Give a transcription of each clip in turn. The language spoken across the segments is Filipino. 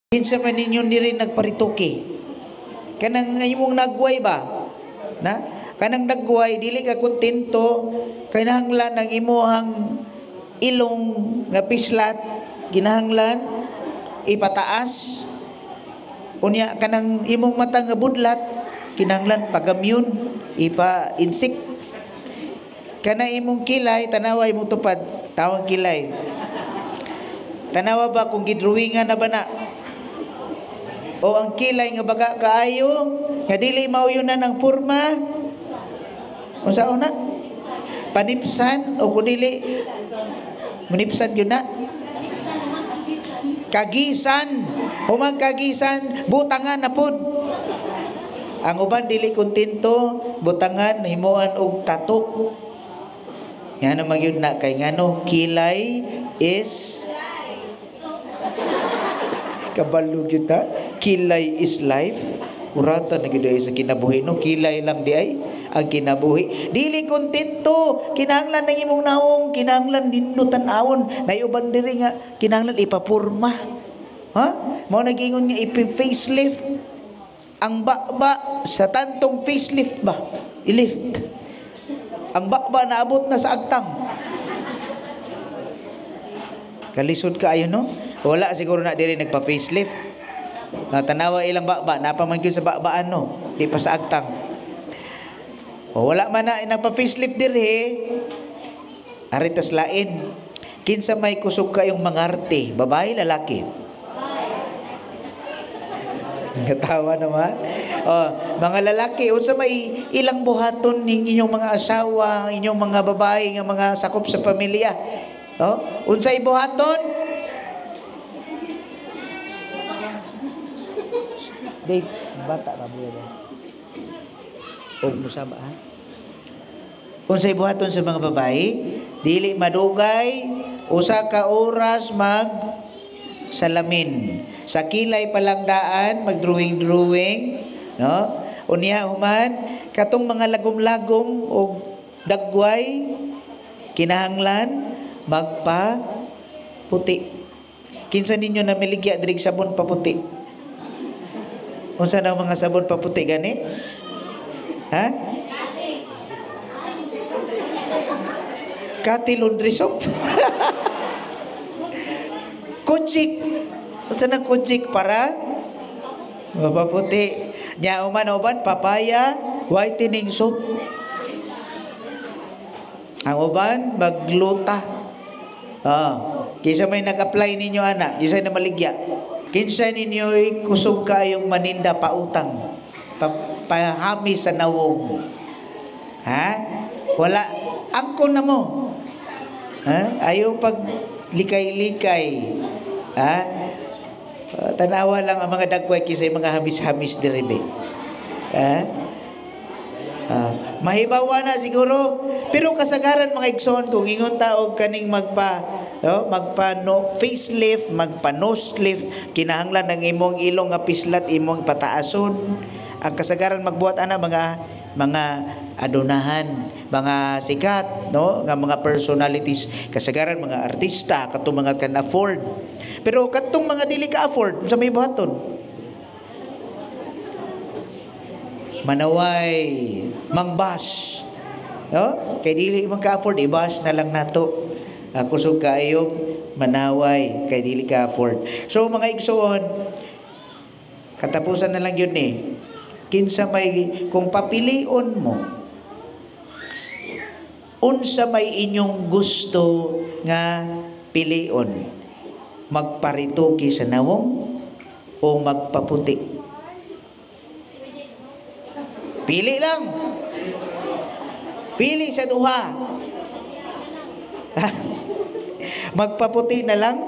Kinsa man ninyo diri nagparituki. Kanang imong nagway ba? Na? Kanang nagway dili ka kontento kinahanglan ang imuhang ilong nga pislat kinahanglan ipataas. Unya kanang imong mata nga budlat kinahanglan pagamyon ipa-insik. Kana imong kilay tanawa imong tupad tawag kilay. Tanawa ba kung gidrawingan na ba na? O ang kilay nga baga kaayo nga dili mauyonan ang porma unsa una panipsan o kun dili munipsan gyud na kagisan humang kagisan butangan na pud ang uban dili kontento butangan himuan og tato yan naman yun na kay ngano kilay is kabalo kita kilay is life kurata na gid sa kinabuhi no kilay lang di ay ang kinabuhi dili kontento kinahanglan ng imong naong kinahanglan nindot tan-awon nayuban diri nga kinahanglan ipapurma ha mao nagingon nga ipi-facelift ang bakba sa tantong facelift ba i-lift ang bakba naabot na sa agtang kalisod kaayo no wala siguro na diri nagpa-facelift. Tanawa ilang bakba, napaman gyud sa bakbaan no, di pa sa agtang. O wala man na nagpa-facelift diri. Aritas lain. Kinsa may kusog kayong mangarte, babae lalaki? Ngatawa naman. Mga lalaki, unsa may ilang buhaton ning inyong mga asawa, inyong mga babae nga mga sakop sa pamilya? Unsay buhaton? Dave, bata ra buya ba? O musaba ha? Unsay buhaton sa mga babae, dili madugay usa ka oras mag salamin. Sa kilay palang daan mag drawing, no? Unya human katong mga lagom-lagom o dagway kinahanglan magpa puti. Kinsa ninyo na miligya diri sabon paputi? Unsa daw mga sabon paputi gani? Ha? Kati laundry soap. Kujik. Unsa na kujik para mapaputi. Nya uban papaya whitening soap. Ang uban magluta. Kisa may nag-apply ninyo anak, kisa na maligya. Kinsa ninyo'y kusog kayong maninda pautang pahami sa nawong ha wala angkon na mo ha ayaw pag likay-likay ha tanawa lang ang mga dagway kisay mga hamis-hamis diribe ha mahibawa na siguro pero kasagaran mga igsoon kung ingon taog kaning magpa facelift, magpa nose lift, kinahanglan ng imong ilong nga pislat imong pataason. Ang kasagaran magbuhat ana mga adonahan, mga sikat, no, nga mga personalities, kasagaran mga artista katong mga can afford. Pero katong mga dili ka afford, unsa may buhaton? Manaway, mangbas. No? Kay dili man ka afford, ibas na lang nato. Kusog kaayong manaway kay dili ka afford. So mga igsoon, katapusan na lang yun kinsa may kung papilion mo unsa may inyong gusto nga pilion, magparituki sa nawong o magpaputi? Pili lang, pili sa duha. Magpaputi na lang.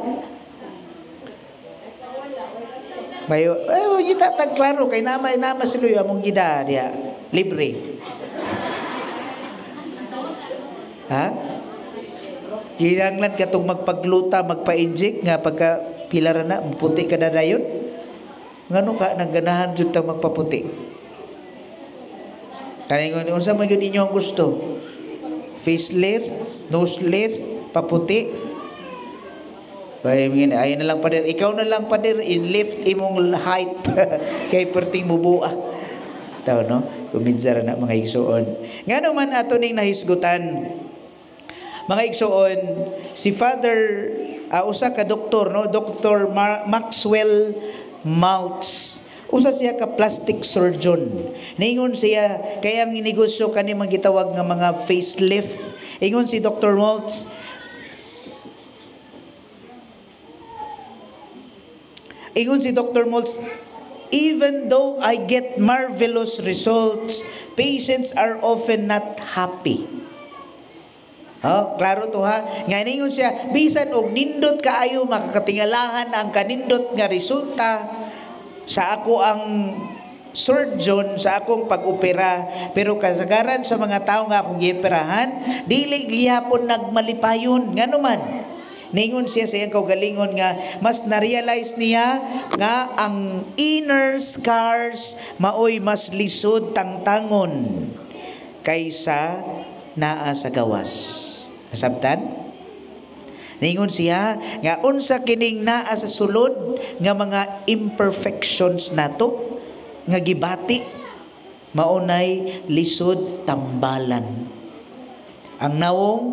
Mayo, kita tag klaro kay nama siluy among gida dia libre. Ha? Kinahanglan katong magpagluta, magpa-inject nga pagka pilar na puti ka na dayon. Ngano ka nagganahan jud ta magpaputi? Kaningon unsa man gyud inyo ang gusto? Facelift, nose lift, paputi. Ayun na lang pader, ikaw na lang pader, in-lift imong height kay perting mubuah. Tao no, kumidzara na mga igsoon. Nga naman ato ning nahisgutan, mga igsoon, si Father usa ka doktor no, Dr. Maxwell Maltz. Usa siya ka plastic surgeon. Ningon siya kaya ang negosyo kani magitawag nga mga facelift. Ingon si Dr. Maltz, even though I get marvelous results, patients are often not happy. Klaro to ha. Nga ningon siya, bisan og nindot kaayo makakatingalahan ang kanindot nga resulta sa ako ang surgeon sa akong pag-opera, pero kasagaran sa mga tao nga akong gioperahan, dili gihapon nagmalipayon. Ngano man? Ningon siya sa iyang kaugalingon nga mas na-realize niya nga ang inner scars maoy mas lisod tangtangon kaysa naa sa gawas. Nasabtan? Ningon siya nga unsa kining naa sa sulod nga mga imperfections nato nga gibati maunay lisod tambalan. Ang nawong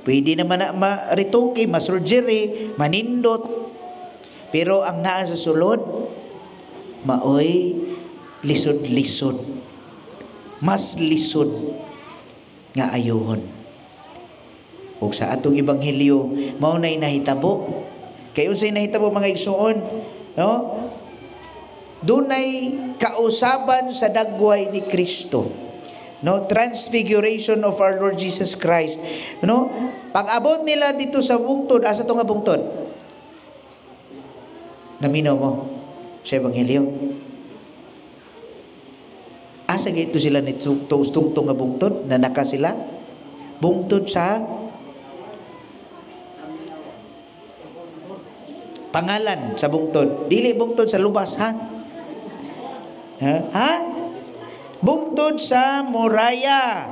pwede naman na ma-retoke, ma-surgery, manindot. Pero ang naa sa sulod maoy lisod-lisod. Mas lisod nga ayohon. O sa atong ebanghelyo mao nay nahitabo. Kay unsay nahitabo mga igsoon, no? Dunay kausaban sa dagway ni Kristo. No, transfiguration of our Lord Jesus Christ. No? Pag-abot nila dito sa bungtod, asa to nga bungtod? Naminaw mo sa ebanghelyo. Asa gito sila ni tungtong nga bungtod, nanaka sila? Bungtod sa pangalan sa bungtod. Dili bungtod sa lubas, ha? Ha? Bungtod sa muraya.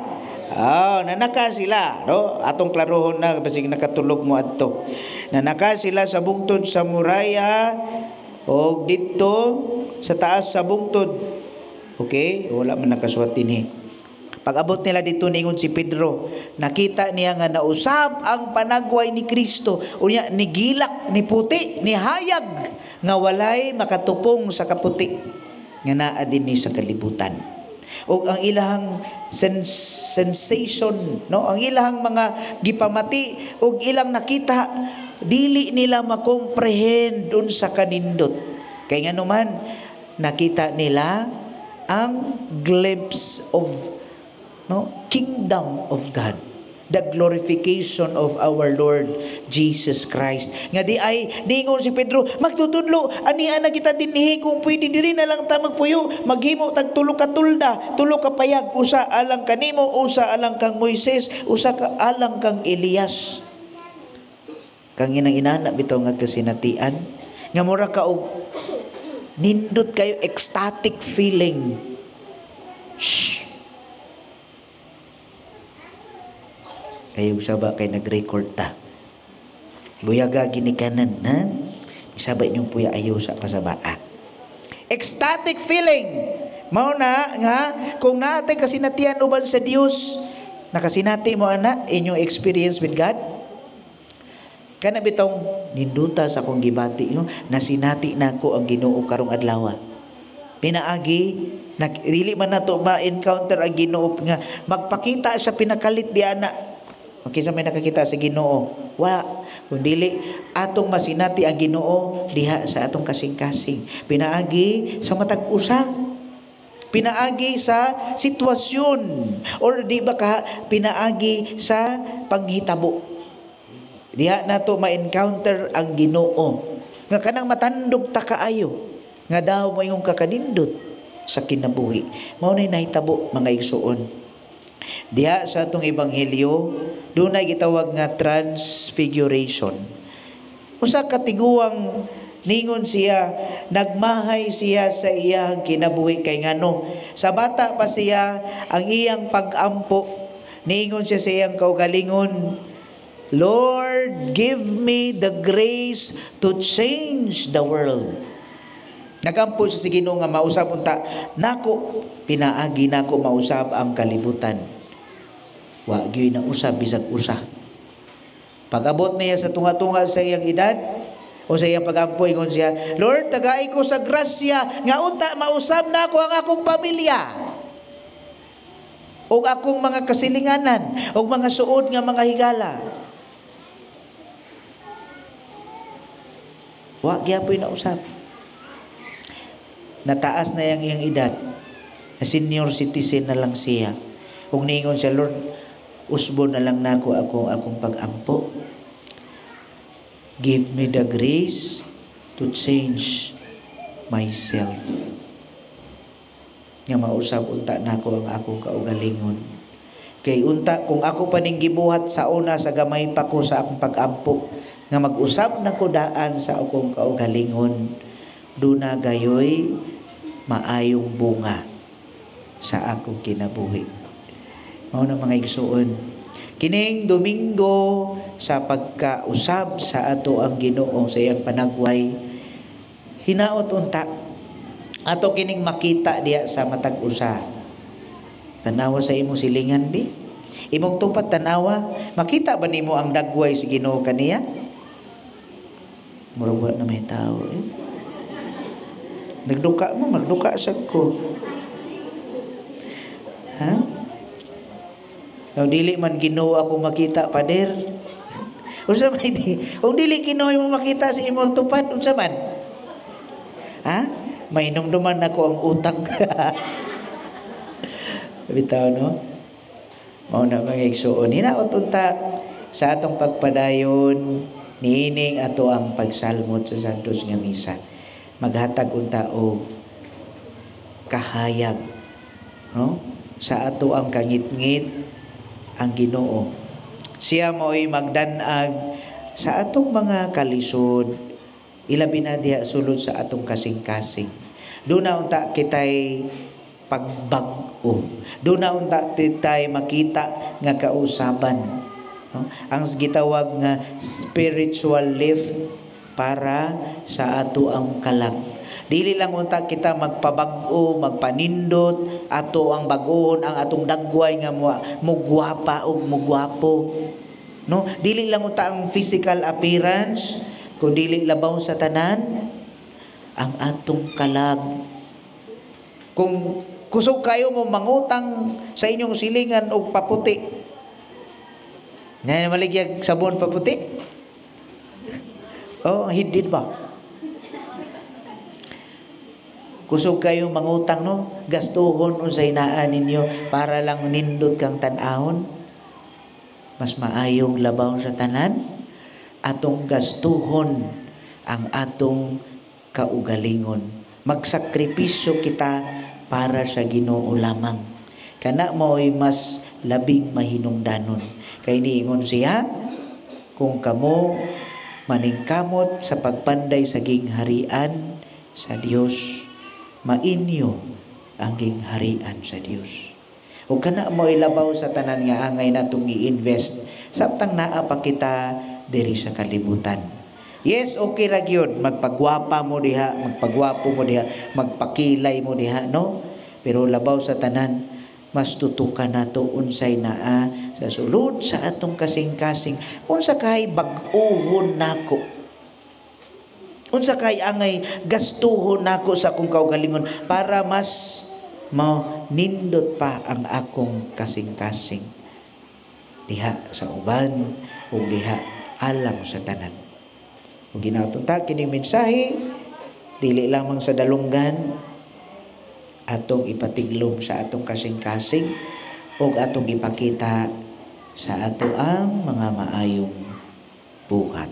Nanaka sila, no? Atong klarohon na basig nakatulog mo adto. Nanaka sila sa bungtod sa muraya o dito sa taas sa bungtod. Okay? Wala man nakasuwat dinhi. Pag-abot nila dito ningon si Pedro, nakita niya nga nausab ang panagway ni Kristo. Unya nigilak, ni puti, ni hayag nga walay makatupong sa kaputi nga naa dinhi sa kalibutan. O ang ilahang sensation, no, ang ilahang mga gipamati o ilang nakita, dili nila makomprehend unsa kanindot. Kay nga naman nakita nila ang glimpse of kingdom of God, the glorification of our Lord Jesus Christ. Nga di ay ningon si Pedro, magtutudlo ani ana kita dinhi kung pwede diri na lang ta magpuyo, maghimo tag tulo ka tulda, tulo ka payag, usa alang kanimo, usa alang kang Moises, usa ka alang kang Elias. Kang inana bitaw nga kasinatian nga mura ka og nindot kayo ecstatic feeling. Shh. Kayo saba kay nag-record ta. Buyaga ginikanan, ha? Isabay niyong puya ayaw sa pasabaa. Ecstatic feeling. Mao na nga kung naatay kasinatian uban sa Dios, nakasinati mo ana inyong experience with God. Kana bitong ninduta sa akong gibati, no? Nasinati nako ang Ginoo karong adlaw. Pinaagi dili man nato ma-encounter ang Ginoo nga magpakita sa pinakalit di ana. Okay, sa may nakakita sa Ginoo. Wala. Kung dili, atong masinati ang Ginoo diha sa atong kasing-kasing. Pinaagi sa matag usa. Pinaagi sa sitwasyon. Or di ba ka pinaagi sa panghitabo. Diha nato ma-encounter ang Ginoo. Nga kanang matandog ta kaayo. Nga daw mo yung kakanindot sa kinabuhi. Mao nay nahitabo mga igsoon. Diha sa atong ebanghelyo, doon ay gitawag nga transfiguration. Usa ka tiguang ningon siya, nagmahay siya sa iyang kinabuhi kay ngano. Sa bata pa siya, ang iyang pag-ampo, ningon siya sa iyang kaugalingon, Lord, Lord, give me the grace to change the world. Nagampo siya sa Ginoo nga mausab unta nako, pinaagi nako mausab ang kalibutan. Wa gyud na usab bisag usa. Pag-abot niya sa tunga-tunga sa iyang edad o sa iyang pag-ampo, ingon siya, Lord, tagay ko sa grasya nga unta mausab nako ang akong pamilya o akong mga kasilinganan o mga suod nga mga higala. Wa gyapon na usab. Nataas na yang iyang edad. Senior citizen na lang siya. Kung niingon siya, Lord, usbo na lang nako akong pag-ampo. Give me the grace to change myself. Nga mausab unta nako ang akong kaugalingon. Kay unta kung ako pa ning gibuhat sa una sa gamay pa ko sa akong pag-ampo nga mag-usab nako daan sa akong kaugalingon, duna gayoy maayong bunga sa akong kinabuhi. Mao na mga igsuon, kining Domingo sa pagkausab sa ato ang Ginoo sa iyang panagway, hinaot unta ato kining makita diya sa matag usa. Tanawa sa imong silingan bi, imong tupad tanawa, makita ba nimo ang dagway si Ginoo kaniya? Murag na may tao Nagduka mo, magduka sad ko. Ha? Kung dili man Ginoo ako makita, pader. Unsa man di? Kung dili Ginoo mo makita sa imong tupad, unsa man? Ha? May numduman ako ang utang. Bitaw no? Mao na mga igsuon. Hinaot unta sa atong pagpadayon niining ato ang pagsalmot sa Santos nga misa. Maghatag unta og kahayag, no? Sa ato ang kangit-ngit ang Ginoo. Siya mo'y magdanag sa atong mga kalisod, ilabi na diha sulod sa atong kasing-kasing. Doon na unta kitay pagbag-o. Doon na unta kitay makita nga kausaban. No? Ang gitawag nga spiritual lift para sa ato ang kalag. Dili lang unta kita magpabag-o, magpanindot, ato ang bagoon ang atong dagway nga mugwapa o mugwapo. No? Dili lang unta ang physical appearance, kung dili labaw sa tanan ang atong kalag. Kung kusog kayo mo mangutang sa inyong silingan og paputi, na maligyag sabon paputi, hidid ba? Kusog kayo mangutang, no? Gastuhon unsay naa ninyo para lang nindot kang tan-ahon. Mas maayong labaw sa tanan, atong gastuhon ang atong kaugalingon. Magsakripisyo kita para sa Ginoo lamang. Kana mo'y mas labing mahinungdanon. Kay niingon siya, kung kamo maningkamot sa pagpanday sa gingharian sa Dios, mainyo ang gingharian sa Dios. O kana mo ilabaw sa tanan nga angay natong i-invest samtang naa pa kita diri sa kalibutan. Yes, okay ra gyud magpagwapa mo diha, magpagwapo mo diha, magpakilay mo diha, no? Pero labaw sa tanan, mas tutukan nato unsay naa sa sulod sa atong kasing-kasing. Unsa kay bag-ohon nako, unsa kay angay gastuhon nako sa akong kaugalingon para mas nindot pa ang akong kasing-kasing diha sa uban o diha alang sa tanan. Kung ginautunta kining mensahe, dili lamang sa dalunggan, atong ipatiglom sa atong kasing-kasing o atong ipakita sa ato ang mga maayong buhat.